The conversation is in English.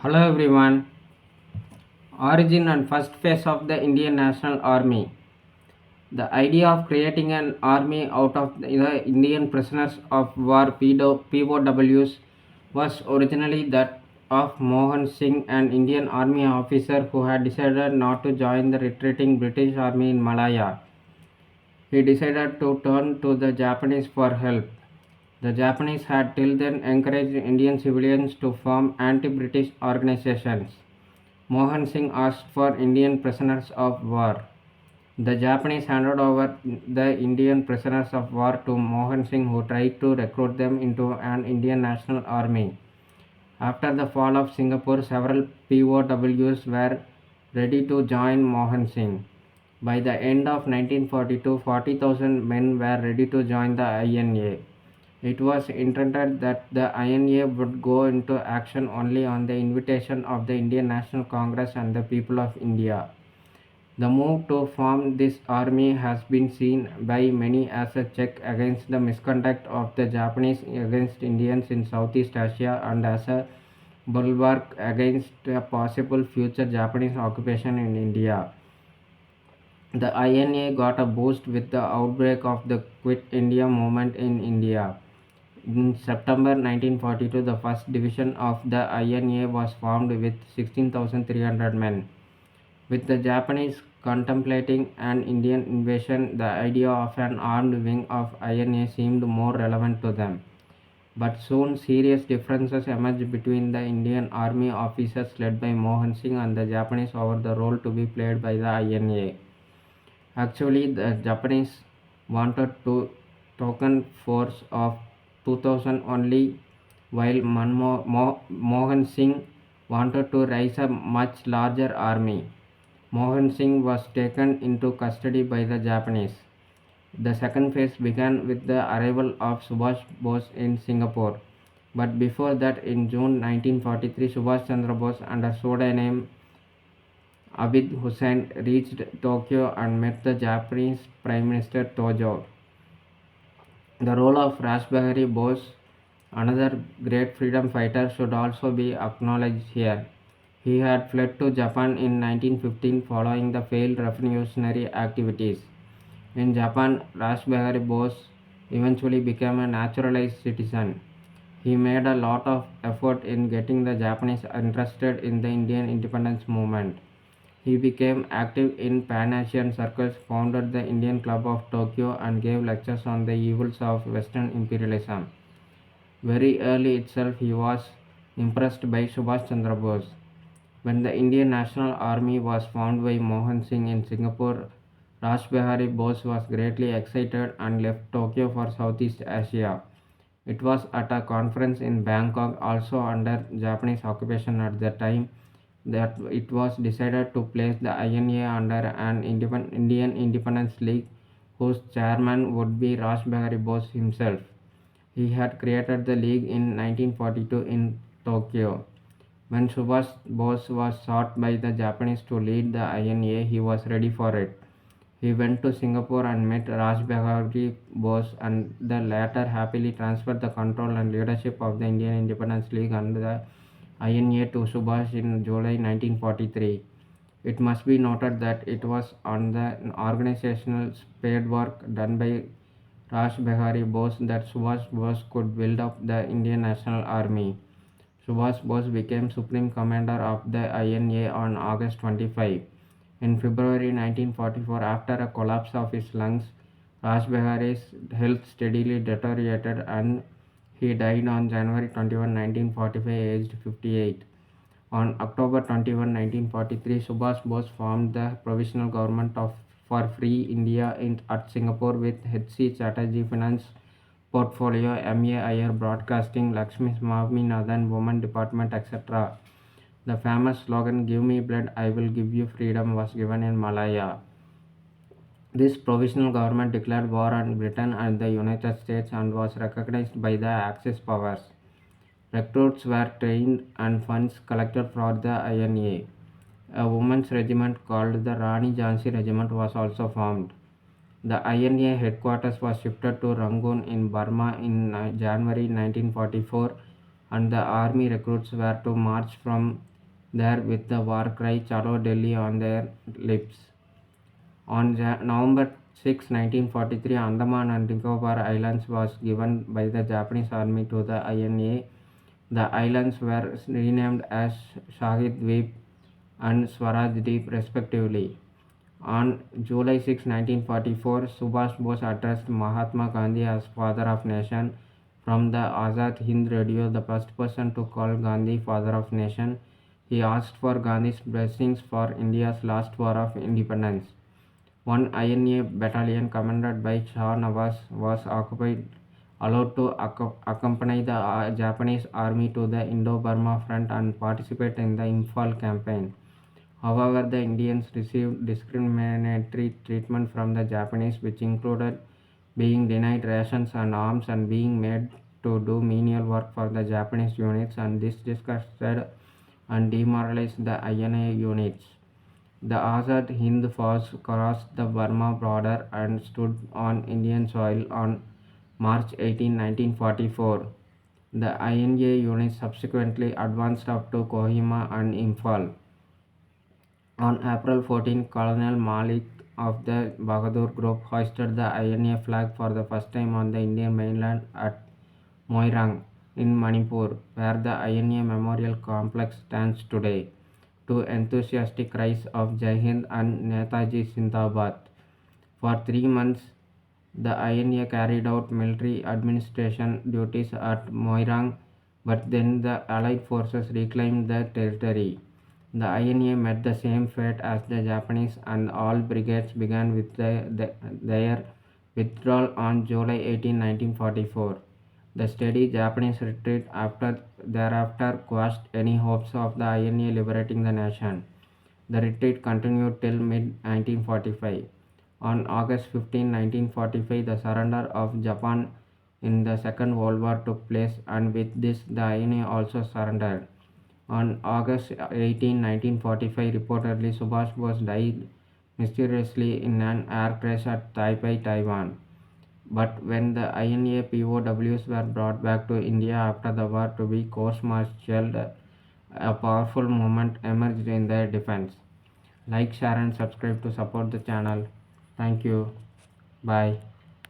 Hello everyone. Origin and first phase of the Indian National Army. The idea of creating an army out of the Indian prisoners of war POWs was originally that of Mohan Singh, an Indian army officer who had decided not to join the retreating British army in Malaya. He decided to turn to the Japanese for help. The Japanese had till then encouraged Indian civilians to form anti-British organizations. Mohan Singh asked for Indian prisoners of war. The Japanese handed over the Indian prisoners of war to Mohan Singh, who tried to recruit them into an Indian national army. After the fall of Singapore, several POWs were ready to join Mohan Singh. By the end of 1942, 40,000 men were ready to join the INA. It was intended that the INA would go into action only on the invitation of the Indian National Congress and the people of India. The move to form this army has been seen by many as a check against the misconduct of the Japanese against Indians in Southeast Asia and as a bulwark against a possible future Japanese occupation in India. The INA got a boost with the outbreak of the Quit India movement in India. In September 1942, the first division of the INA was formed with 16,300 men. With the Japanese contemplating an Indian invasion, the idea of an armed wing of INA seemed more relevant to them. But soon serious differences emerged between the Indian army officers led by Mohan Singh and the Japanese over the role to be played by the INA. Actually, the Japanese wanted to token force of 2000 only, while Mohan Singh wanted to raise a much larger army. Mohan Singh was taken into custody by the Japanese. The second phase began with the arrival of Subhash Bose in Singapore. But before that, in June 1943, Subhash Chandra Bose, under pseudonym Abid Hussain, reached Tokyo and met the Japanese Prime Minister Tojo. The role of Rashbehari Bose, another great freedom fighter, should also be acknowledged here. He had fled to Japan in 1915 following the failed revolutionary activities. In Japan, Rashbehari Bose eventually became a naturalized citizen. He made a lot of effort in getting the Japanese interested in the Indian independence movement. He became active in Pan-Asian circles, founded the Indian Club of Tokyo, and gave lectures on the evils of Western imperialism. Very early itself, he was impressed by Subhash Chandra Bose. When the Indian National Army was formed by Mohan Singh in Singapore, Rashbehari Bose was greatly excited and left Tokyo for Southeast Asia. It was at a conference in Bangkok, also under Japanese occupation at the time, that it was decided to place the INA under an Indian Independence League, whose chairman would be Rashbehari Bose himself. He had created the league in 1942 in Tokyo. When Subhash Bose was sought by the Japanese to lead the INA, he was ready for it. He went to Singapore and met Rashbehari Bose, and the latter happily transferred the control and leadership of the Indian Independence League and the INA to Subhash in July 1943. It must be noted that it was on the organizational spade work done by Rashbehari Bose that Subhash Bose could build up the Indian National Army. Subhash Bose became Supreme Commander of the INA on August 25. In February 1944, after a collapse of his lungs, Rashbehari's health steadily deteriorated and he died on January 21, 1945, aged 58. On October 21, 1943, Subhash Bose formed the Provisional Government for Free India at Singapore with H.C. Chatterjee Finance Portfolio, M.A. Iyer Broadcasting, Lakshmi Swaminathan Women Department, etc. The famous slogan, "Give me blood, I will give you freedom," was given in Malaya. This provisional government declared war on Britain and the United States and was recognized by the Axis powers. Recruits were trained and funds collected for the INA. A women's regiment called the Rani Jhansi Regiment was also formed. The INA headquarters was shifted to Rangoon in Burma in January 1944, and the army recruits were to march from there with the war cry Chalo Delhi on their lips. On November 6, 1943, Andaman and Nicobar Islands was given by the Japanese army to the INA. The islands were renamed as Shahid Dweep and Swaraj Deep respectively. On July 6, 1944, Subhash Bose addressed Mahatma Gandhi as Father of Nation from the Azad Hind Radio, the first person to call Gandhi Father of Nation. He asked for Gandhi's blessings for India's last war of independence. One INA battalion commanded by Shah Nawaz was allowed to accompany the Japanese army to the Indo-Burma front and participate in the Imphal campaign. However, the Indians received discriminatory treatment from the Japanese, which included being denied rations and arms and being made to do menial work for the Japanese units, and this disgusted and demoralized the INA units. The Azad Hind Force crossed the Burma border and stood on Indian soil on March 18, 1944. The INA units subsequently advanced up to Kohima and Imphal. On April 14, Colonel Malik of the Bahadur Group hoisted the INA flag for the first time on the Indian mainland at Moirang in Manipur, where the INA Memorial Complex stands today, to enthusiastic cries of Jai Hind and Netaji Zindabad. For 3 months, the INA carried out military administration duties at Moirang, but then the Allied forces reclaimed the territory. The INA met the same fate as the Japanese, and all brigades began with their withdrawal on July 18, 1944. The steady Japanese retreat thereafter quashed any hopes of the INA liberating the nation. The retreat continued till mid 1945. On August 15, 1945, the surrender of Japan in the Second World War took place, and with this, the INA also surrendered. On August 18, 1945, reportedly Subhash Bose died mysteriously in an air crash at Taipei, Taiwan. But when the INA POWs were brought back to India after the war to be course-martialed, a powerful movement emerged in their defense. Like, share and subscribe to support the channel. Thank you. Bye.